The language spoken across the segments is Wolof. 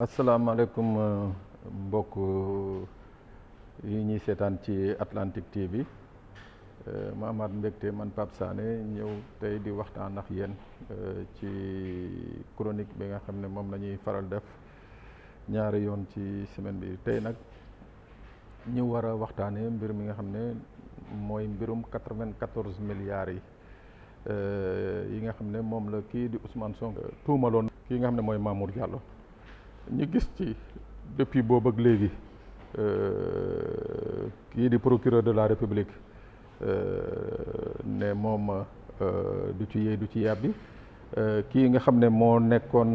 asalaamaaleykum mbokk yi ñuy seetaan ci Atlantique TV ma amaat mbégte man Pape Sané ñëw tey di waxtaan ak yéen ci chronique bi nga xam ne moom la ñuy faral def ñaari yoon ci semaine bi tey nag ñu war a waxtaanee mbir mi nga xam ne mooy mbirum 94 milliards yi nga xam ne moom la kii di Ousmane Sonko tuumaloon kii nga xam ne mooy Mamour Diallo. ñu gis ci depuis boobu ak léegi kii di procureur de la République ne moom du ci yey du ci yàbbi kii nga xam ne moo nekkoon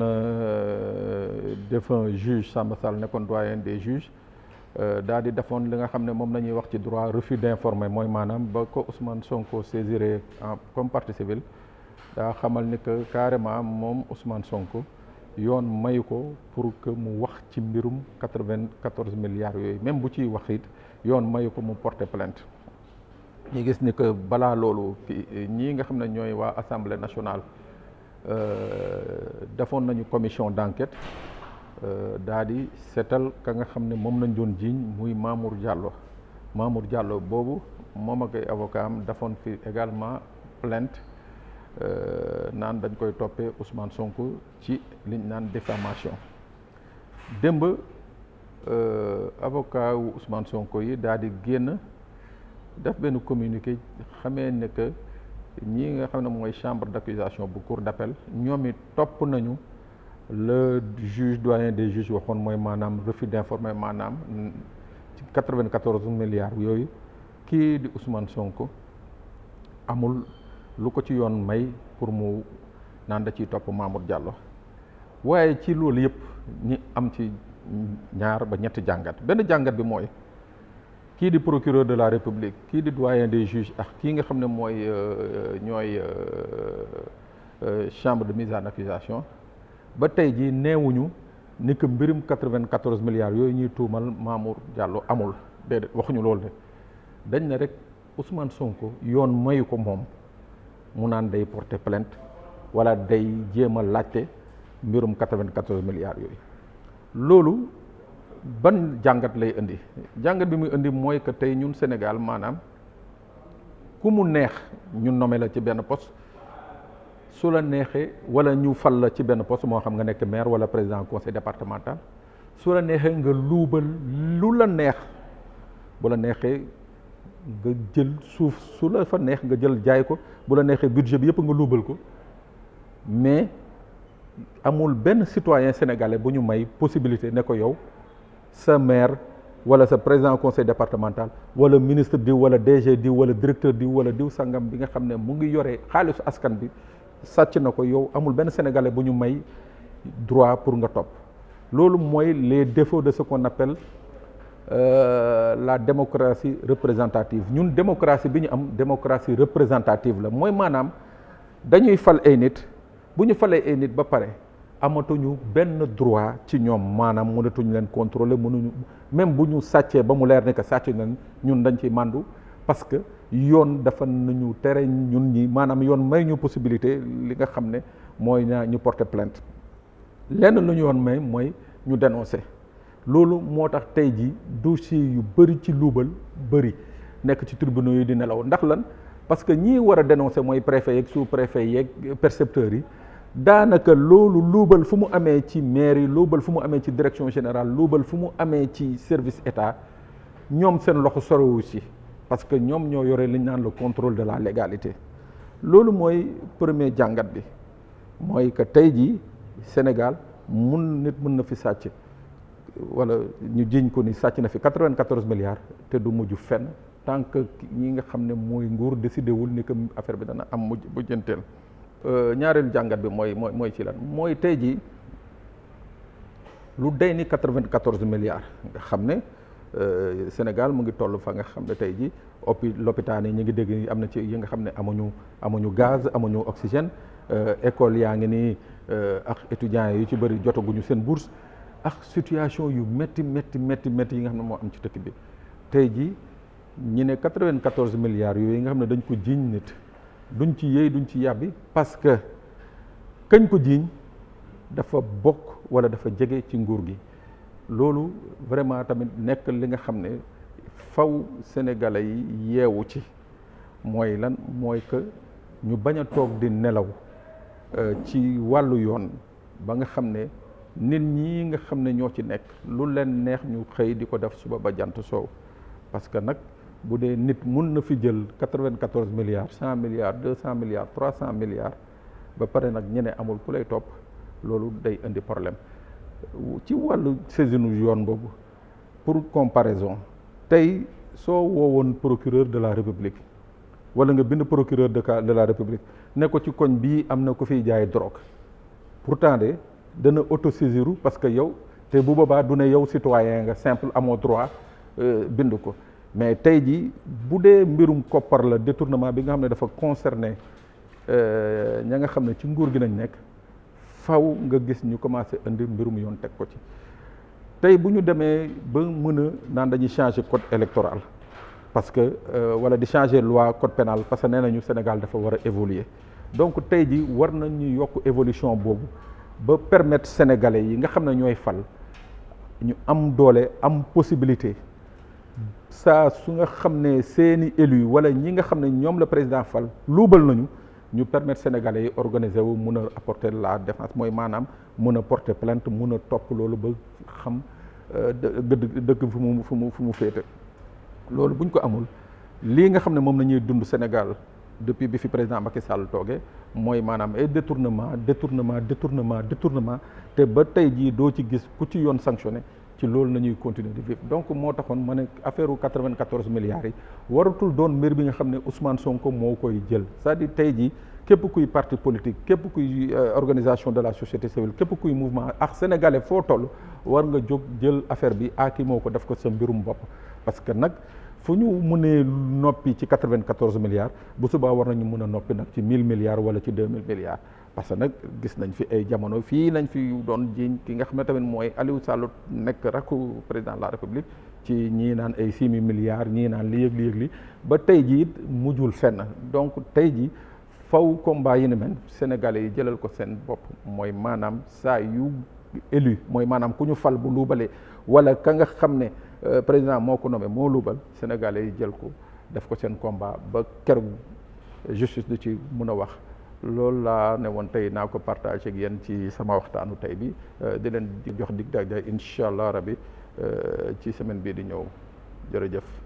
défunt juge Samba Sall nekkoon doyen des juges daal di defoon li nga xam ne moom la ñuy wax ci droit refus d'informer mooy maanaam ba ko Ousmane Sonko saisiré comme partie civile daa xamal ni que carrément moom Ousmane Sonko yoon mayu ko pour que mu wax ci mbirum 94 milliards yooyu même bu ciy wax it yoon mayu ko mu porter plainte ñu gis ni que balaa loolu ñii nga xam ne ñooy waa assemblée nationale defoon nañu commission d'enquête daa di seetal ka nga xam ne moom lañ doon jiiñ muy Mamour Diallo boobu moom ak ay avocat am defoon fi également plainte naan dañ koy toppee Ousmane Sonko ci liñ naan diffamation démb avocat wu Ousmane Sonko yi daal di génn def benn communiqué xamee ne que ñii nga xam ne mooy chambre d'accusation bu cour d'appel ñoom it topp nañu le juge doyen des juges waxoon mooy maanaam refus d'informer maanaam ci 94 milliards yooyu kii di Ousmane Sonko amul lu ko ci yoon may pour mu naan da ciy topp Mamour Diallo waaye ci loolu yëpp ñi am ci ñaar ba ñetti jàngat benn jàngat bi mooy kii di procureur de la République kii di doyen des juges ak kii nga xam ne mooy ñooy chambre de mise en accusation ba tey jii neewuñu ni que mbirum 94 milliards yooyu ñuy tuumal Mamour Diallo amul déedéet waxuñu loolu de dañ ne rek Ousmane Sonko yoon mayu ko moom mu naan day porter plainte wala day jéem a laajte mbirum 94 milliards yooyu loolu ban jàngat lay indi jàngat bi muy indi mooy que tey ñun Sénégal maanaam ku mu neex ñu nommé la ci benn poste su la neexee wala ñu fal la ci benn poste moo xam nga nekk maire wala président conseil départemental su la neexee nga luubal lu la neex bu la neexee nga jël suuf su la fa neex nga jël jaay ko bu la neexee budget bi yëpp nga luubal ko mais amul benn citoyen sénégalais bu ñu may possibilité ne ko yow sa maire wala sa président conseil départemental wala ministre diw wala DG diw wala directeur diw wala diw sangam bi nga xam ne mu ngi yore xaalisu askan bi sàcc na ko yow amul benn sénégalais bu ñu may droit pour nga topp loolu mooy les défauts de ce qu'on appelle la démocratie représentative ñun démocratie bi ñu am démocratie représentative la mooy maanaam dañuy fal ay nit bu ñu falee ay nit ba pare amatuñu benn droit ci ñoom maanaam mënatuñu leen contrôler mënuñu même bu ñu sàccee ba mu leer ne que sàcc nañ ñun dañ ci màndu parce que yoon dafa nañu tere ñun ñi maanaam yoon may ñu possibilité li nga xam ne mooy ñu porter plainte lenn lu ñu yoon may mooy ñu dénoncer loolu moo tax tey jii dossier yu bëri ci luubal bëri nekk ci tribunaux yi di nelaw ndax lan parce que ñii war a dénoncer mooy préfet yeeg sous-préfet yeeg percepteurs yi daanaka loolu luubal fu mu amee ci mairie luubal fu mu amee ci direction générale luubal fu mu amee ci service état ñoom seen loxo sorowu si parce que ñoom ñoo yore li ñu naan le contrôle de la légalité loolu mooy premier jàngat bi mooy que tey jii Sénégal nit mën na fi sàcc wala ñu jiñ ko ni sàcc na fi 94 milliards te du mujj fenn tant que ñi nga xam ne mooy nguur décidé wul ni que affaire bi dana am mujj bu jënteel ñaareelu jàngat bi mooy ci lan mooy tey jii lu day ni 94 milliards nga xam ne Sénégal mu ngi toll fa nga xam ne tey jii lopitaan yi ñu ngi dégg am na ci yi nga xam ne amuñu gaz amuñu oxygène école yaa ngi nii ak étudiants yi ci bëri jotaguñu seen bourse ak situation yu métti yi nga xam ne moo am ci dëkk bi tey jii ñi ne 94 milliards yooyu nga xam ne dañ ko jiiñ nit duñ ci yéey duñ ci yàbbi parce que kañ ko jiiñ dafa bokk wala dafa jege ci nguur gi. loolu vraiment tamit nekk li nga xam ne faw sénégalais yi yeewu ci mooy lan mooy que ñu bañ a toog di nelaw ci wàllu yoon ba nga xam ne nit ñi nga xam ne ñoo ci nekk lu leen neex ñu xëy di ko def suba ba jant soow parce que nag bu dee nit mun na fi jël 94 milliards 100 milliards 200 milliards 300 milliards ba pare nag ñene amul ku lay topp loolu day indi problème ci wàllu saisine yoon boobu pour comparaison tey soo woowoon procureur de la république wala nga bind procureur de la république ne ko ci koñ bii am na ko fiy jaay drogue pourtant de dana autosaisiru parce que yow te bu boobaa du ne yow citoyen nga simple amoo droit bind ko mais tey ji bu dee mbirum koppar la détournement bi nga xam ne dafa concerné ña nga xam ne ci nguur gi nañ nekk faw nga gis ñu commencé indi mbirum yoon teg ko ci tey bu ñu demee ba mën a naan dañuy changer code électoral parce que wala di changer loi code pénal parce que nee nañu Sénégal dafa war a évoluer donc tey ji war nañu yokk évolution boobu ba permettre sénégalais yi nga xam ne ñooy fal ñu am doole am possibilité saa su nga xam ne seeni élu wala ñi nga xam ne ñoom la président fal luubal nañu ñu permettre sénégalais yi organiser wu mun a apporter la défense mooy maanaam mun a porter plainte mun a topp loolu ba xam dëgg fu mu féete loolu buñ ko amul lii nga xam ne moom la ñuy dund Sénégal depuis bi fi président Macky Sall toogee mooy maanaam ay détournement te ba tey jii doo ci gis ku ci yoon sanctionné ci loolu nañuy continuer di vivre donc moo taxoon ma ne affaire u 94 milliards yi waratul doon mbir bi nga xam ne Ousmane Sonko moo koy jël c'est-à-dire tey jii képp kuy parti politique képp kuy organisation de la société civile képp kuy mouvement ak sénégalais foo toll war nga jóg jël affaire bi aki moo ko def ko sa mbirum bopp parce que nag fu ñu mënee noppi ci 94 milliards bu subaa war nañu mën a noppi nag ci 1000 milliards wala ci 2000 milliards parce que nag gis nañ fi ay jamono fii nañ fi doon jiiñ ki nga xam ne tamit mooy Aliou Sall nekk rakku président de la République ci ñii naan ay 6000 milliards ñii naan li yëg li ba tey jii it mujjul fenn donc tey jii faw combat yi ni men Sénégalais yi jëlal ko seen bopp mooy maanaam saa yu élu mooy maanaam ku ñu fal bu luubalee wala ka nga xam ne président moo ko nommé moo luubal Sénégalais yi jël ko def ko seen combat ba keroog justice du ci mun a wax loolu laa ne woon tey naa ko partagé ak yéen ci sama waxtaanu tey bi di leen di jox dig daje incha allah rabi ci semaine bii di ñëw jërëjëf.